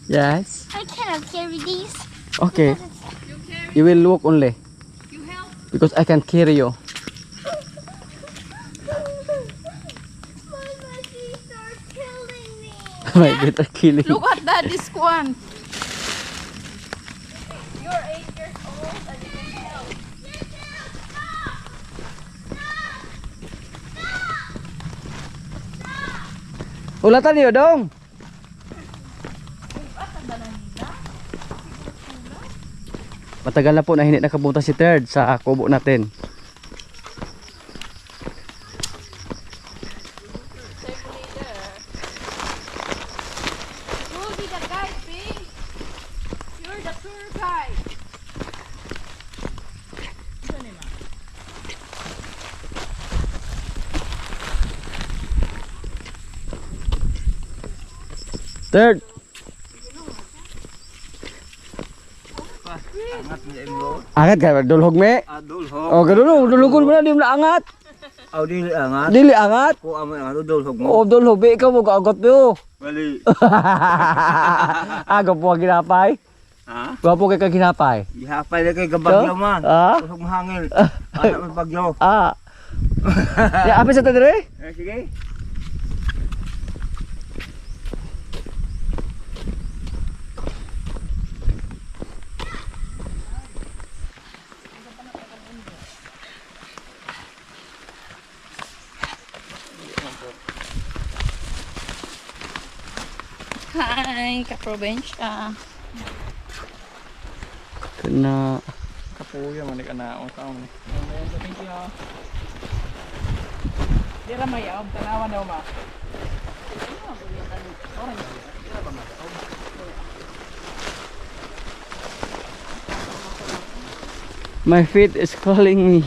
Yes. I cannot carry these. Okay. because it's- You will walk only. You help. Because I can carry you. Mama, these are killing me. My feet are killing. Look at daddy's one. You're 8 years old and you can help. Ulatan niyo dong. Matagal na po na hindi nakapunta si Third sa kubo natin. You'll be the guide, Ping. You're the tour guide. Third. Angat mo imlo. Angat ka dulhog me. Adul ho. Oh, gadulong dulhog mo na di mo na angat. Aw dili angat. Dili angat. Ko amo ang adul ho mo. Oh, dulhog be ikaw mo agot mo. Bali. Aga po ang ginapay. Ha? Gwapo kay kang ginapay. Gihapay na kay kabagyo man. Ah? Usog mahangil. Ana man bagyo. Ah. Ya apa sa tadre? Sige. Hi, ka-probinsya. Kena Kapuya man ka na o taon ni. Thank you. Dira mayaw tanawan daw ma. my feet is calling me.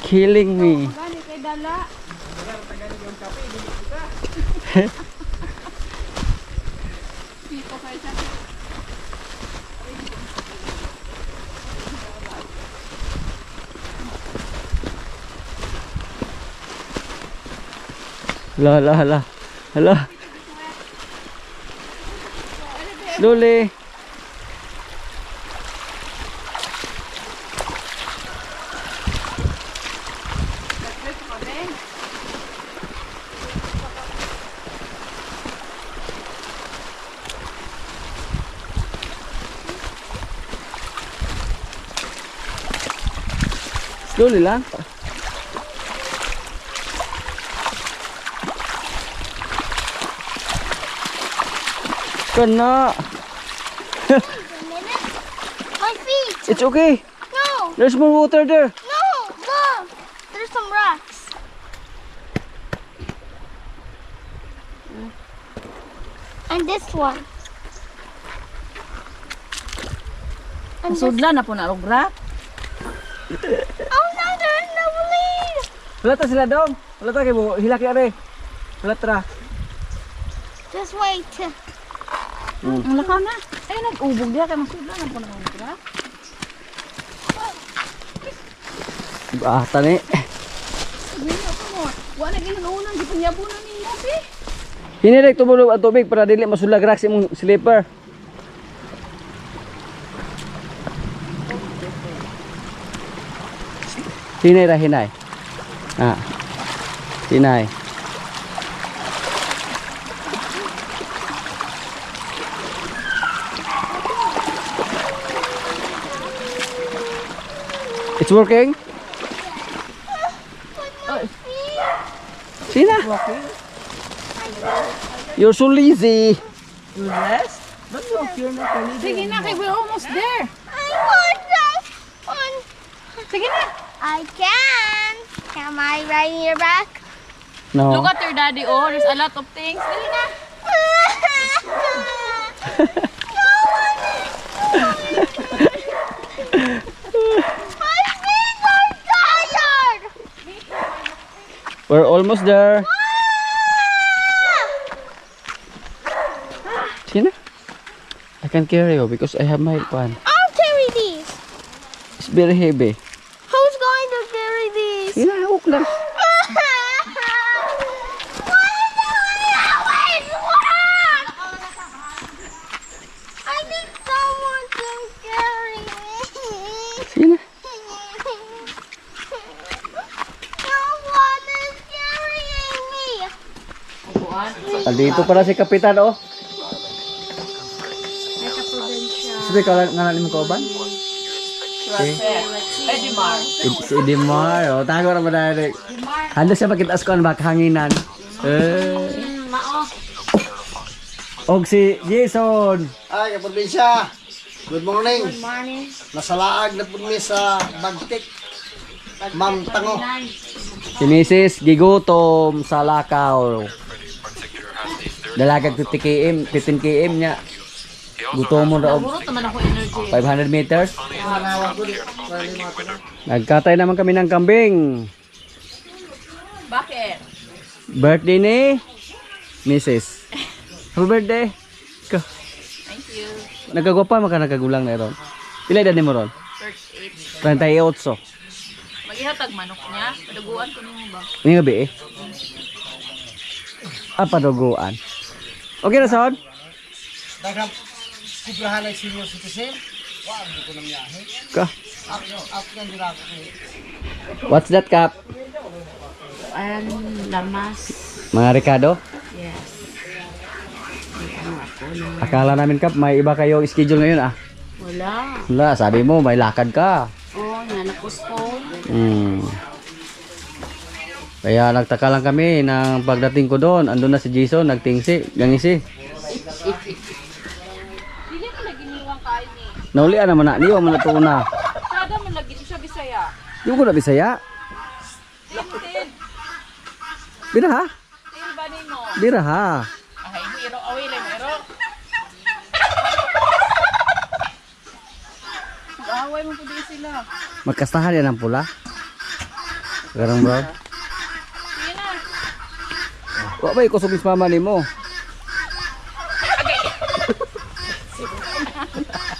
Killing me. Gani kay dala. Dito kay sa La la la. Hala. Slowly. Slowly lang. Kena. Wait a minute. My feet. It's okay. No, There's more water there. no, look. There's some rocks. And this one. And this. Sudla na po na rogra. Oh no, there's no lead. Wala ta sila dong. Wala ta kay mo hilaki are. Wala tra. Just wait. Ang lakaw na. Ay, nag-ubog diya kay masudla na po na rogra. Bata ni. Ganyan ako mo. Wala ginunang gipanyabunan ninyo, Pi. Hinirek tumulog ang tubig para dili masulag rak sa imong slipper. Hinay ra hinay. Ah. Hinay. It's working? Sina? You're so lazy. You rest? But look, you're not really Sige na, kay we're almost there. I want that one. Sige na. I can. Am I riding your back? No. Look at your daddy, oh. There's a lot of things. Dali na. My feet are tired. We're almost there. Sina? I can carry you because I have my one. I'll carry these. It's very heavy. Who's going to carry these? Sina, hawak lang. Andito pala si Kapitan, oh. Sabi ka lang nga mo kauban? Edimar. Si Edimar, oh. Tago na ba na? Handa siya makitaas ko ang hanginan. Og si Jason. Ay, kaprobinsya. Good morning. Good morning. Nasalaag na po mi sa Bagtik. Ma'am Tango. Si Mrs. Gigutom sa Lakaw. Dalagag 50 km, 15 km niya. Gutom mo daw. Puro naman ako energy. 500 meters. Nagkatay naman kami ng kambing. Bakit? Birthday ni Mrs. Happy birthday. Thank you. Nagagwapa maka nagagulang na ron. Pila edad ni mo ron? 38. Maghihatag manok niya. Paduguan ko nimo ba? Ini nga bi eh. Paduguan. Okay na son? Daghang kubrahan ay senior citizen. Wow, hindi ko na miyahe. Ka. Up yan din ako. What's that, Kap? Lamas. Mga Ricardo? Yes. Akala namin, Kap, may iba kayong schedule ngayon ah. Wala. Wala, sabi mo may lakad ka. Oh, nanapostpone. Kaya nagtaka lang kami nang pagdating ko doon, andun na si Jason, nagtingsi, gangisi. Dili mo lagi niwang kain ni. Naulian naman na, niwa mo na ito una. Kada man lagi siya Bisaya. Yung ko na Bisaya. Tin. Bira ha? Tin ba nimo? Bira ha? Ay, iro away lang iro. Away mo pud sila. Magkastahan yan ang pula. Garang bro. Sige na. Wa ba kusog is mama ni mo?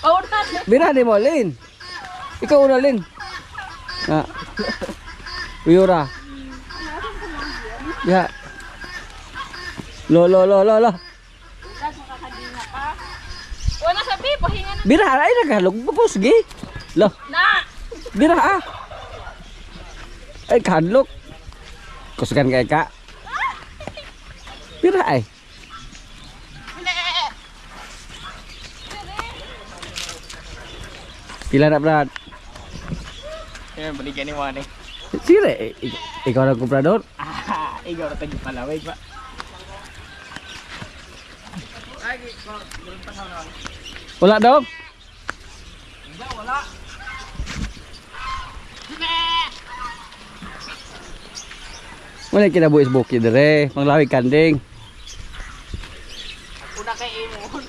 Pautan. Bira di mo, Lin. Ikaw una, Lin. Nga. Uyura. Ya. Lo. Wala sabi, pahinga na. Bira ay naghalog po sige. Lo. Na. Bira ah. Ay kadlok. Kusugan kay ka. Bira ay. Pila na Brad? Yan, balikan ni Wani. Sire, ikaw na komprador? Ikaw na tayo palawig ba? Wala daw? Wala kinabuhis bukid dire, manglawig kanding. Una kay imo.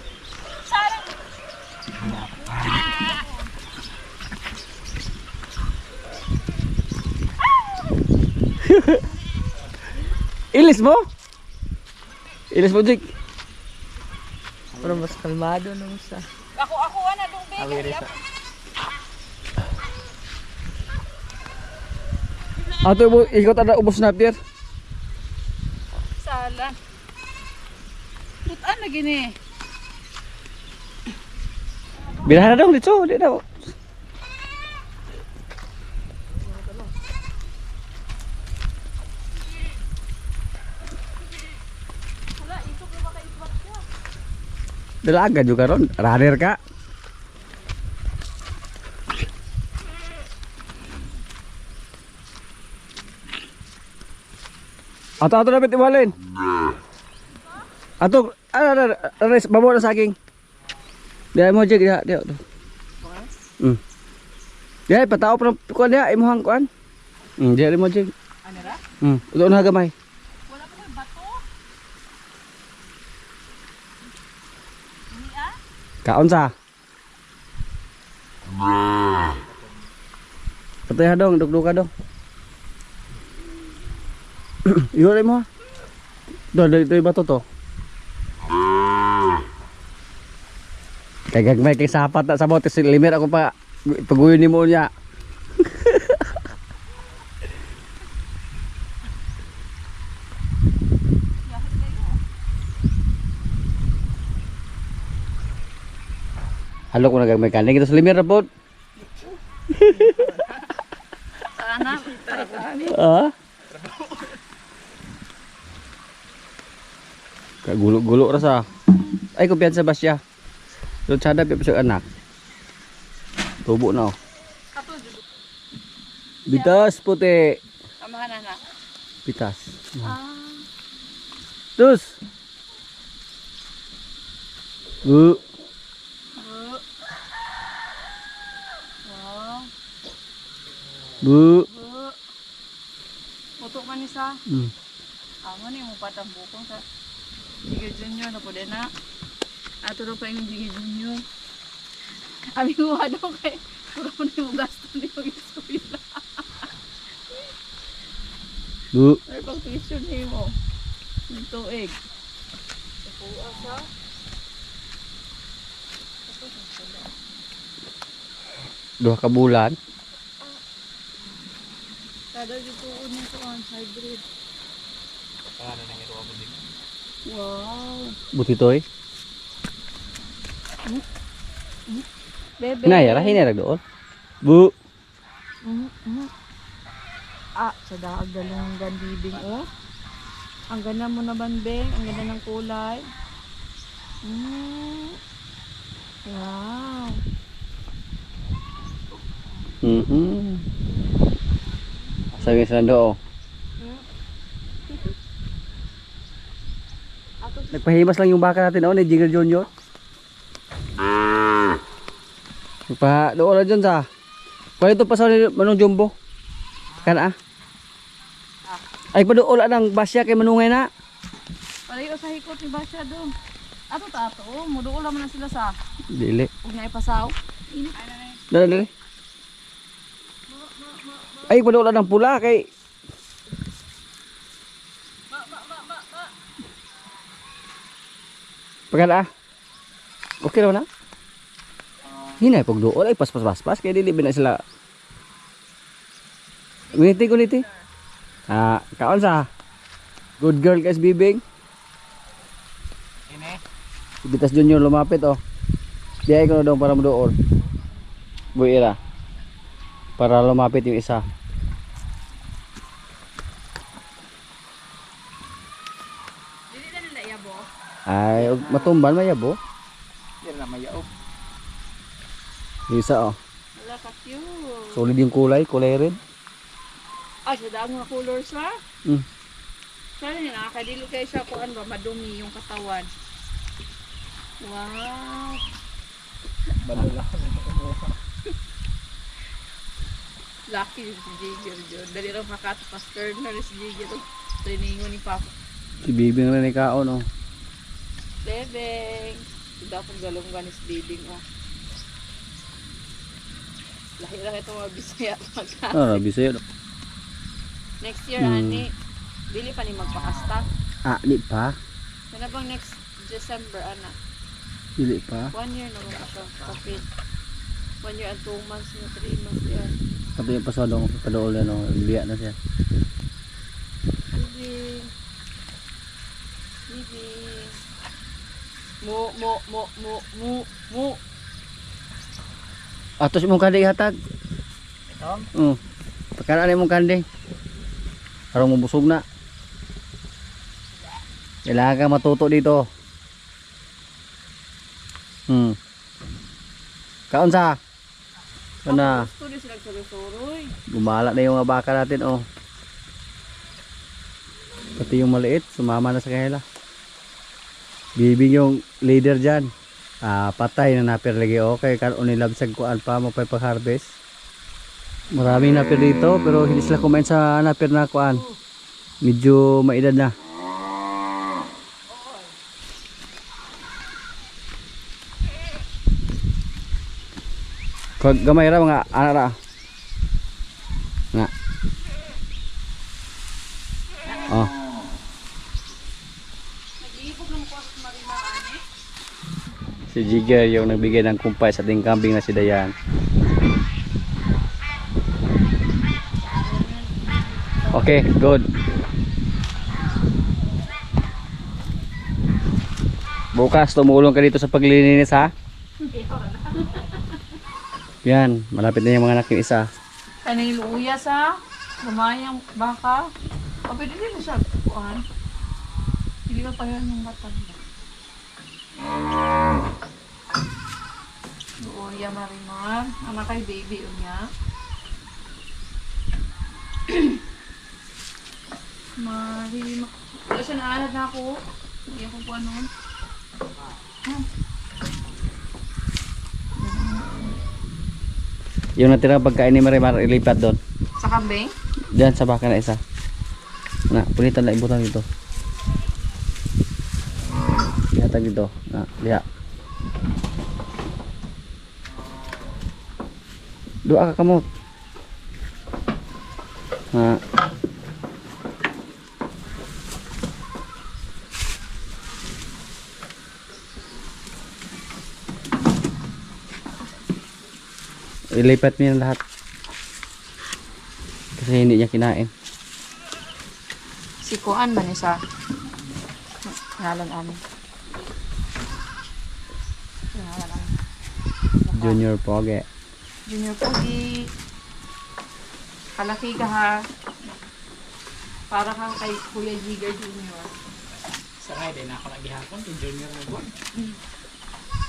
Ilis mo? Ilis mo, Jik. Pero mas kalmado nung sa... Ako ana dong baby. Ato mo, ikot ada ubos na pier. Sala. Putan na gini. Birahan na dong dito, di daw. Dalaga juga ron, rarir ka. Ato dapat iwalin. Ato, bawa na saging. Dia mo jig dia tu. Dia patao pa kuan dia imuhang kuan. Dia mo jig. Ano ra? Ulo na gamay. Wala pa koy bato. Kaon sa. Patay dong, duk-duk dong. Iyo mo. Do dito bato to. Kagag may kay sapat na sa bote limit ako pa paguyon ni mo niya. Halo ko nagagmay kaning ito sa limit rapod. Sana. Ah? Kagulo-gulo ra sa. Ay kumpiyansa ba siya? Doon sada pa siya anak. Tubo na oh. Bitas puti. Amahan na. Bitas. Ah. Terus. Bu. Wow. Bu. Putok man isa. Amo ni mo patang bukong sa Jiggy Junior na po din na. Ato na pa yung Jiggy Junior. Abi ko daw kay puro mo na yung gasto ni yung eskwela. Bu. Ay pang tuition ni mo. Yung tuig. Napuwa sa. Dua ka bulan. Kada dito unin ko ang hybrid. Wow. Buti toy. Bebe. Hinayara doon. Bu. Ah, sa daag dalawang gandibing oh. Ang ganda mo na banbeng, ang ganda ng kulay. Wow. Sabi sa do. Nagpahimas lang yung baka natin ni Jigger Junior. Doon na dyan sa. Pwede ito pa sa Manong Jumbo. Kan Ay paduol ang basya kay manungay na. Palayo sa hikot ni Basya doon. Ato tato, muduol naman na sila sa. Dili. Huwag na ipasaw. Dali. Ay paduol ang pula kay Pagkala. Okay raw na. Hinay pag dool ay pas kay dili na sila. Nguniti. Kaon sa. Good girl guys bibing. Ini. Si Bitas Junior lumapit oh. Diay ko na daw para madool. Buira. Para lumapit yung isa. Dili na nila yabo. Ay, matumban mayabo. Yan na mayaw. Yung isa oh. Wala ka cute. Solid yung kulay red. Ay, sa daan mga colors ha? Sana yun, nakakadilo kayo siya kung ano ba, madumi yung katawan. Wow. Badala. Lucky si Jigger Jun. Dali rin makatapas turner si Jigger. Triningo ni Papa. Si Bibing rin ikaon oh. Bebeng. Tidak pong galunggan is Bebeng oh. Lahi lang ito mga Bisaya pagka. Bisaya. Next year, ani, bili pa ni magpakasta. Di pa. Sana bang next December, ana? Dili pa. 1 year naman na siya. Kapit. 1 year and 2 months na 3 months yan. Pati yung pasadong padool yan oh. Liya na siya. Bibi. Mu. Atos mong kanding hatag. Ito? Pagkaan mong kanding. Parang mabusog na. Kailangan ka matuto dito. Kaon sa? Ano? Gusto din sila surusuroy. Gumala na yung mga baka natin oh. Pati yung maliit, sumama na sa kanila. Bibing yung leader dyan. Patay na napir lagi okay. Karoon nilabsag kuan pa mo pag harvest. Maraming napir dito pero hindi sila kumain sa napir na kuan. Medyo maedad na. Kag gamay ra mga anak ra. Nga. Oh. Si Jigger yung nagbigay ng kumpay sa ating kambing na si Dayan. Okay, good. Bukas tumulong ka dito sa paglilinis ha. Yan, malapit na yung mga anak yung isa. Kaning luya sa lumayang baka. O pwede din mo siya kuhan. Hindi ba pa yan yung matanda? Gloria Marimar. Anak kay baby niya. Marimar. Wala siya naalad na ako. Hindi ako po ano. Yung natira pagkain ni Marimar, ilipat doon. Sa kambing? Diyan sa baka na isa. Na, punitan na ibutan dito. Lihatag dito. Na, lihat. Doa ka kamot. Ha. Ilipat niya lahat. Kasi hindi niya kinain. Si Kuan man isa. Ngalan amin. Ngalan amin. Junior Poge. Junior Pogi. Kalaki ka ha. Para kang kay Kuya Jigger Junior. Sakay din ako naghihapon kay Junior mo buwan.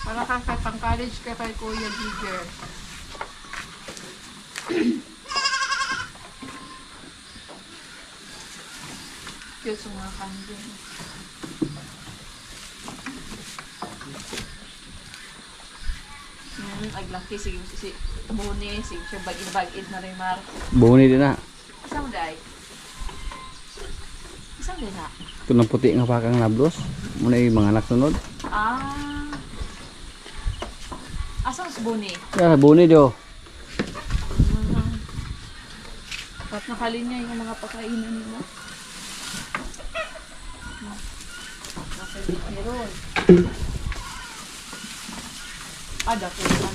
Para kang kay pang college ka kay Kuya Jigger. Cute sa mga kambing. Aglaki, sige si Buni, sige siya bagid na rin mar. Buni din na. Isang day. Isang day na. Ito ng puti nga pakang nablos. Muna yung mga anak sunod. Ah. Asang si Buni? Kaya buni dio. Dapat nakalinya yung mga pakainan nila. Nakalit meron. Ada po ba?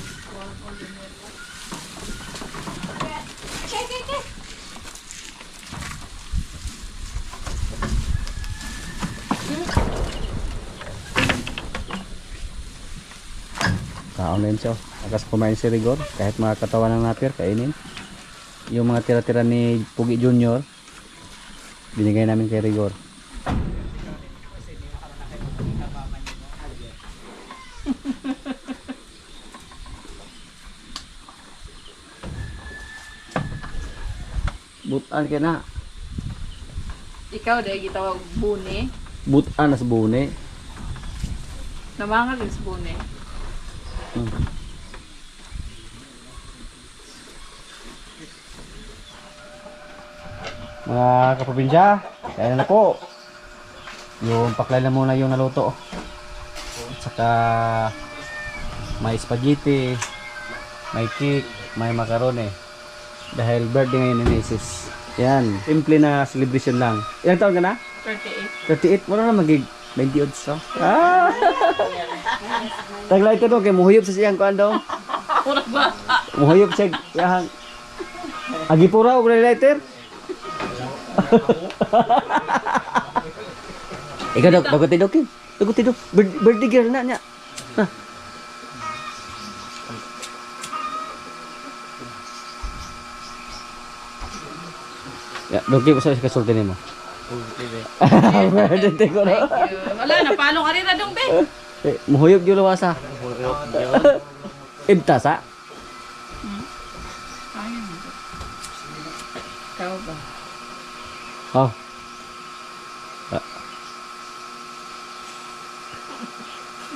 Kaon din siya. Akas kumain si Rigor. Kahit mga katawan ng napir, kainin. Yung mga tira-tira ni Pugi Junior, binigay namin kay Rigor. Butan ka na. Ikaw dahil gitawag Buni. Butan na sa buni. Namangal rin sa Buni. Mga kaprobinsya, kaya na po. Yung paklay na muna yung naluto. At saka may spaghetti, may cake, may macaroni. Dahil birthday ngayon ni Mrs. Yan, simple na celebration lang. Ilang taon ka na? 38. 38, mo na magig 20 odds so. Ah! Taglay ito no, kay muhuyop sa siyang kuan daw. Muhuyop siya yang Agipura og lighter. Ikaw dok, bago tidok kin. Bago tidok. Birthday girl na niya. Ha. Ya, doki sa kasulti nimo. Birthday ko na. Thank you. Wala, napalong ka rin na dong, be. Muhuyop yung lawasa. Ibtasa. Ayun. Ikaw ba? Oh.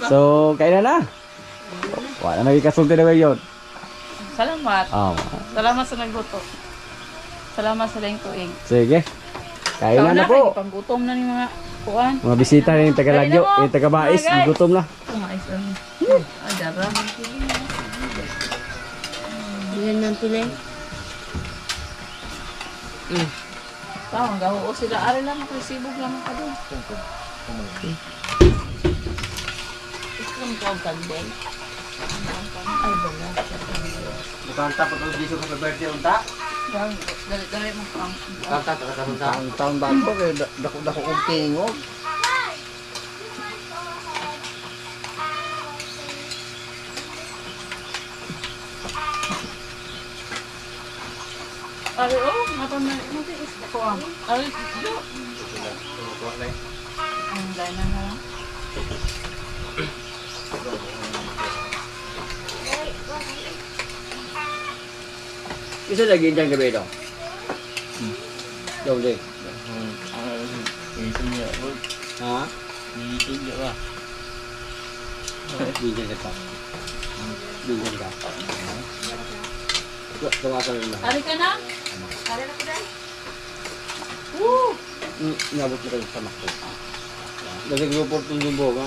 So, kailan na? Wala na kasulti na yun. Salamat. Oh. Salamat sa nagluto. Salamat sa daing tuig. Sige. Kailan na po. Panggutom na ni mga kuan. Mga bisita na yung taga-Lagyo, yung taga-Bais, gutom na. Kumais na. Adara. Yan ng tuloy. Tao, ang gaho sila. Ari lang, makasibog lang ka doon. Islam ka ang kandeng. Ay, bala. Bukanta pa ito dito sa birthday unta. Dali mo ang... Kanta ka unta. Ang taon bago kay dako og tingog. Ari, oh, matan na. Mati is ko ang. Ari, do. Gana na lang. Isa lagi dyan gabi daw. Daw din. Itu niya. Ha? Itu niya ba? Bigyan ka pa. Bigyan ka. Tawasan mo na. Ari ka na? Ari na ko dahil? Inabot mo kayo sa makto. Nag-report yung boga.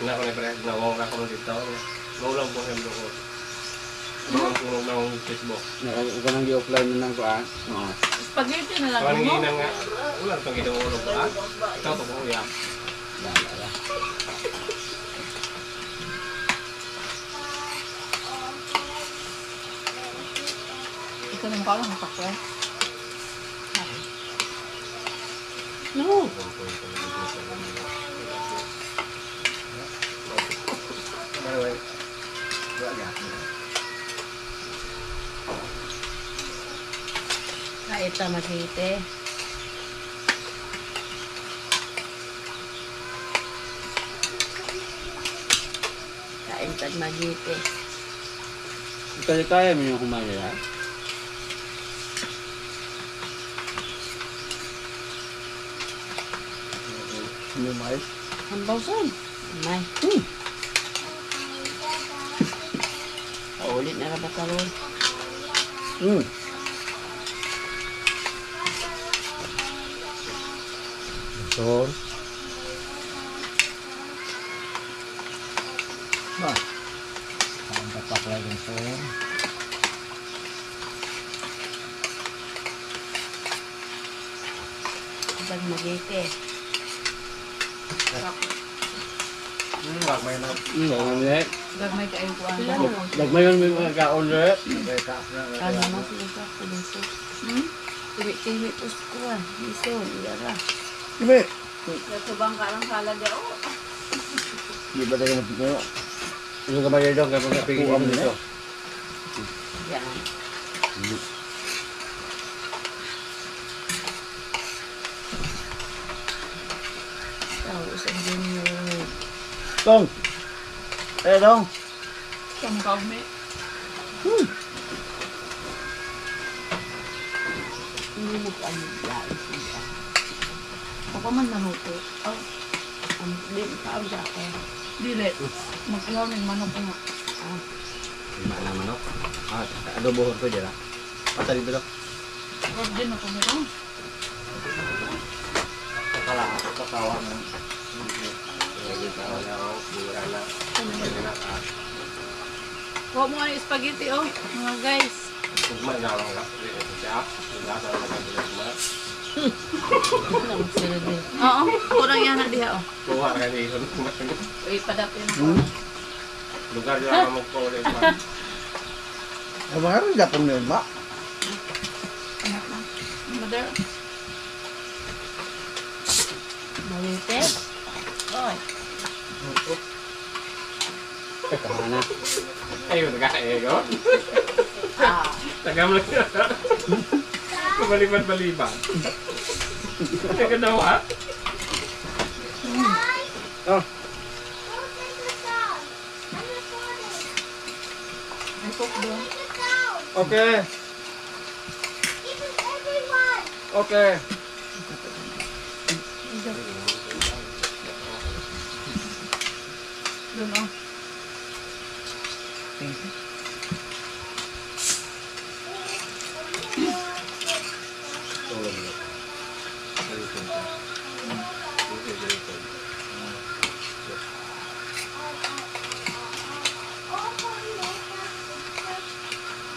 Nak na pare na wong ka ko dito. Maulang po hem ko. Maulang po ng Facebook. Ikaw nang i-offline mo ng kuan. Spaghetti na lang Parang mo. ginang nga. Ulan pang ginuulo ba? Ikaw to ko ya. Ito nang parang makakwa. No. Kaita makite. Kain tag magite. Kaya mo yung kumain nila. Hindi mais. Hambaw son. May. Ulit na ba karon? So, Ang tapaklay ng soon. Tag magite. May na. dagmay. Gagmay kayo ko ang Dagmay yun may mga kaon rin. Kano mo sila sa puliso. Timi-timi po sa kuwan. Iso, iyara. Diba? Natubang ka lang salad eh. Oh. Di ba tayo napito? Yung kamay daw, kaya mga pigil mo nito. Yan. Tao sa junior. Tong! Eh, Tong! Saan ka umi? Hindi mo pa ano lain siya. Ako man manuto. Oh. Hindi ka ang ako. Dili. Mag-ihaw ng manok ko nga. Lima na manok. Adobo ko dyan. Patali dito. Huwag din ako meron. Kakawa na. Lagi tawa na ako. Bura na. Huwag mo nga yung spaghetti oh. Mga guys. Tugma na lang ka. Siya. Lasa na lang ka. Oo. Kurang yan na diha oh. Kuha ka ni Ihon. Uy, padapin ko. Lugar lang mo ko ulit pa. Ang mga rin dapon mo yun ba? Mother. Malite. Oy. Kahana. Ayun, nagkakaego. Ah. Tagam lang yun. Kumaliban-baliban. Ay, ganda mo ha? Oh, May cook doon. okay. Okay. Doon oh.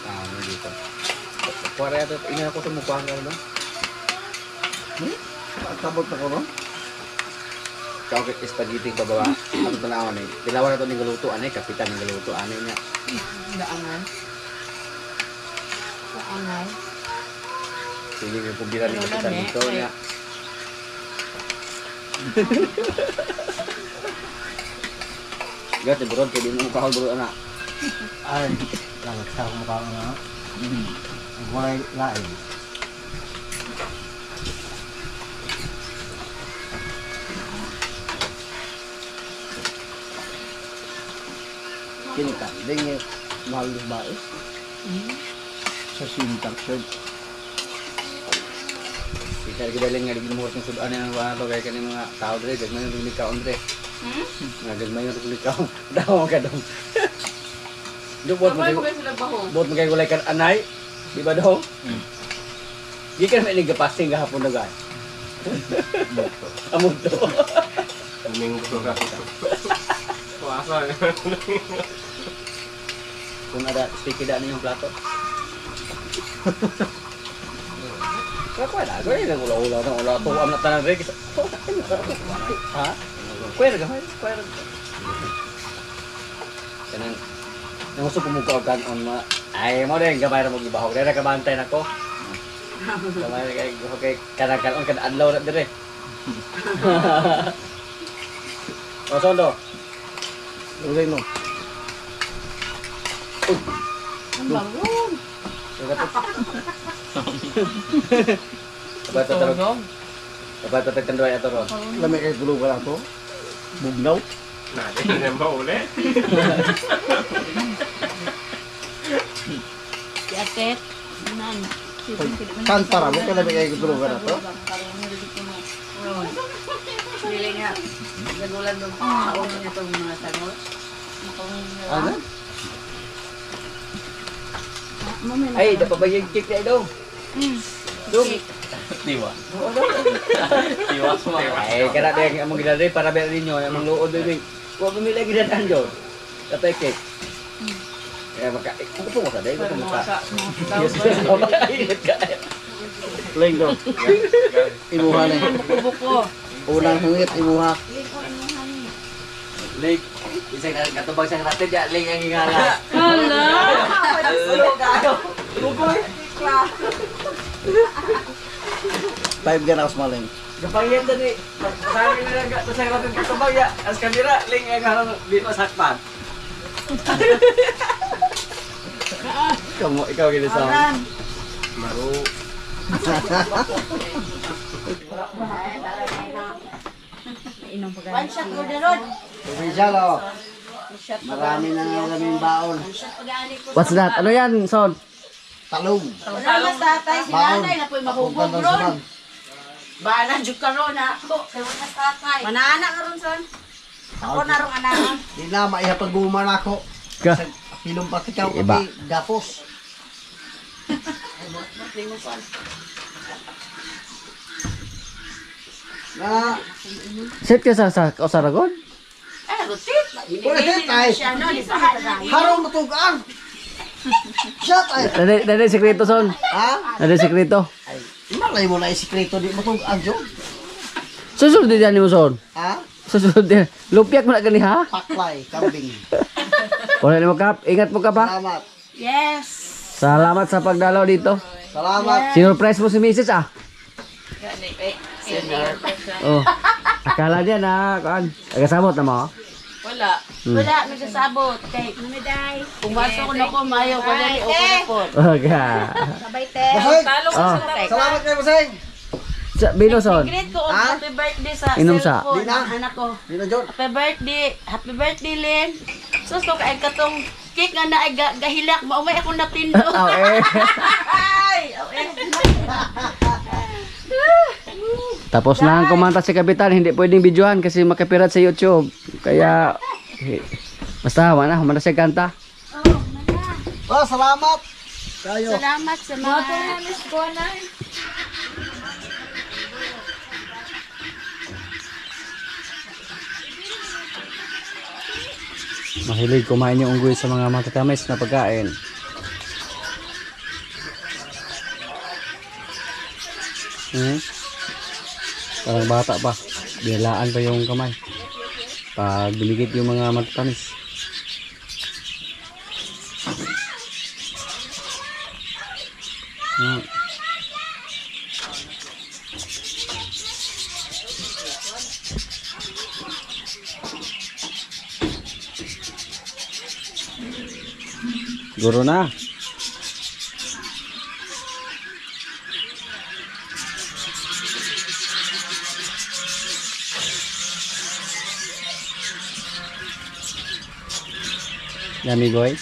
Ano dito? Kuwari ito, ina ako sa mukha ka ba? Tabot na ko ba? Kau ke spaghetti pa ba? Ano tanawan eh? Dilawan na ito ng galuto, anay, kapitan ng galuto, anay niya. Daangan. Daangan. Sige, yung kumbira ng kapitan dito niya. Gati, burod, pwede mo kahal burod, anak. Ay, langat sa akong mukha nga. Ang walay lain. Kini ka, dingin mahal ng bae. Sa sintak siya. Kita gidaling nga digimot ng sudan ng mga bagay kaning mga tao dire, gagmay yung likaon dire. Nga gagmay yung likaon. Daw ka dong. Dubot mo Sabay kayo. ba sila baho? Bot mo kayo walay kan anay. Di ba daw? Gikan may nagapasting gahapon na gay. Amog to. Kaming gusto ka. Kuasa. Kung ada sticky da ninyong plato. Kaya ko na, gawin lang ulaw-ulaw ng ulaw. Ito ang natanang rin. Ha? Kuya na gamay. Kuya na. Kanan. Nang gusto kumukaw kan on ma. Ay mo din gamay ra mo gibahog. Dere ka bantay nako. Gamay ra kay okay kanang on kan adlaw ra dire. O sondo. Ulay mo. Ang bangon. Apa to tarong? Apa to tendoy ato ron? Lamig kay gulo ka na to. Bugnaw. Nah, di na ba uli? Si Atet. Nan. Kantara mo kay lamig kay gulo ka na to. Dili nga. Nagulan doon. Kauno niya itong mga tanol. Ano? Ay, dapat ba yung kick na ito? Dum. Tiwa. Tiwa sumayo. Ay, kana ding among gidari para ba ninyo among luod ding. Wa pamilya gidan jod. Katay cake. Eh maka ano po ka dai ko maka. Linggo. Imuha ni. Buko. Unang hungit imuha. Lake. Isang katubag sang rate ja link ang ingala. Hala. Bugoy. 5 ganaos maling. Gapangyan tadi. Sabi nila ga sang rate katubag ya. As kanira link ang ingala di masakpan. Kamu ikaw gini sa. Maru. Inom pa One shot mo na ron. Official oh. Marami na namin baon. What's that? Ano yan, Son? Talong. Wala mas tatay, si Baon. nanay na po'y mahubog Papunta ron. doon Bana, jud ka ron ha. Kaya wala mas tatay. Manaanak ka ron, son. Ako na ron anak. Di na maihapag-uman ako. Ka. Hilong patikaw Iba. kasi gapos. Na, Set ka sa Saragon? Eh, rutit. Wala din, tay. Siya, no, di ba hatagahin? harong matugaan. Shut ay. Nade sekreto, Son. Ha? Nade sekreto. Malay mo na isikreto di matugaan jo. Susunod din yan mo, Son. Ha? Susunod din. Lupiak mo na gani, ha? Paklay, kambing. Wala mo, Kap. Ingat mo ka pa. Salamat. Yes. Salamat sa pagdalaw dito. Salamat. Sinurprise mo si Mrs. ah. Oh. Akala niya na, kuan. Agasamot na mo. ah. Wala. Wala, nagsasabot. Kay, mamiday. Pumasok ko na ko, mayo ko dali o report. Okay. Sabay, te. Basay. Talo ko Oh. sa tatay. Salamat kay Basay. Sa Binoson. Greet ko, Ha? happy birthday sa Inom sa? cellphone. Di na. ng anak ko. Di na John. Happy birthday, Lynn. Sus ko kay katong cake nga na ay gahilak, maumay ako napindo. Oh, eh. Ay, Tapos na ang kumanta si Kapitan, hindi pwedeng videohan kasi makapirat sa YouTube. Kaya basta wala na siya kanta. Oh, salamat. Kayo. Salamat sa mga... Mahilig kumain yung unggoy sa mga matatamis na pagkain. Parang bata pa. Binalaan pa yung kamay. Pag binigit yung mga matatamis. Guro na. Dami boy.